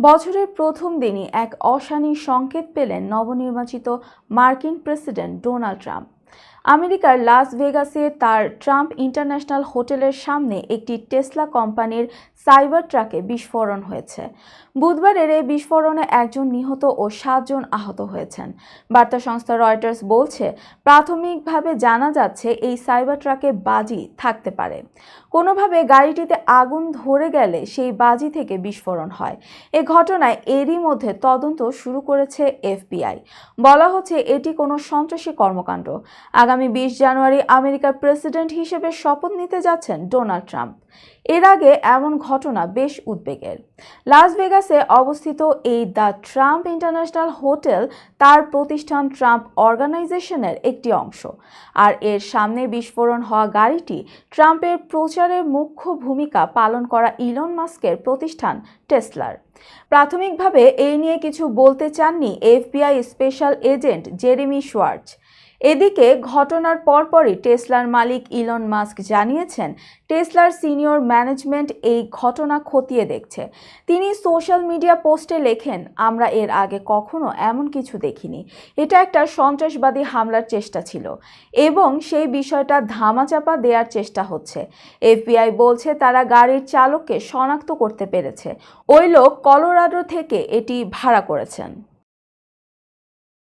বছরের প্রথম দিনই এক অশানি সংকেত পেলেন নবনির্বাচিত মার্কিন প্রেসিডেন্ট ডোনাল্ড ট্রাম্প। আমেরিকার লাস ভেগাসে তার ট্রাম্প ইন্টারন্যাশনাল হোটেলের সামনে একটি টেসলা কোম্পানির সাইবার ট্রাকে বিস্ফোরণ হয়েছে। বুধবারের এই বিস্ফোরণে একজন নিহত ও 7 জন আহত হয়েছেন। বার্তা সংস্থা রয়টার্স বলছে, প্রাথমিকভাবে জানা যাচ্ছে এই সাইবার ট্রাকে বাজি থাকতে পারে। কোনোভাবে গাড়িটিতে আগুন ধরে গেলে সেই বাজি থেকে বিস্ফোরণ হয়। এ ঘটনায় এরই মধ্যে তদন্ত শুরু করেছে এফবিআই। বলা হচ্ছে এটি কোনো সন্ত্রাসী কর্মকাণ্ড। আগামী 20 জানুয়ারি আমেরিকার প্রেসিডেন্ট হিসেবে শপথ নিতে যাচ্ছেন ডোনাল্ড ট্রাম্প। এর আগে এমন ঘটনা বেশ উদ্বেগের। লাস ভেগাসে অবস্থিত এই দ্য ট্রাম্প ইন্টারন্যাশনাল হোটেল তার প্রতিষ্ঠান ট্রাম্প অর্গানাইজেশনের একটি অংশ। আর এর সামনে বিস্ফোরণ হওয়া গাড়িটি ট্রাম্পের প্রচারে মুখ্য ভূমিকা পালন করা ইলন মাস্কের প্রতিষ্ঠান টেসলার। প্রাথমিকভাবে এই নিয়ে কিছু বলতে চাননি FBI special agent Jeremy Schwarz. এদিকে ঘটনার পরপরই টেসলার মালিক ইলন মাস্ক জানিয়েছেন, টেসলার সিনিয়র ম্যানেজমেন্ট এই ঘটনা খতিয়ে দেখছে। তিনি সোশ্যাল মিডিয়া পোস্টে লেখেন, আমরা এর আগে কখনো এমন কিছু দেখিনি। এটা একটা সন্ত্রাসবাদী হামলার চেষ্টা ছিল এবং সেই বিষয়টা ধামাচাপা দেওয়ার চেষ্টা হচ্ছে। এফবিআই বলছে তারা গাড়ির চালককে শনাক্ত করতে পেরেছে। ওই লোক কলোরাডো থেকে এটি ভাড়া করেছেন।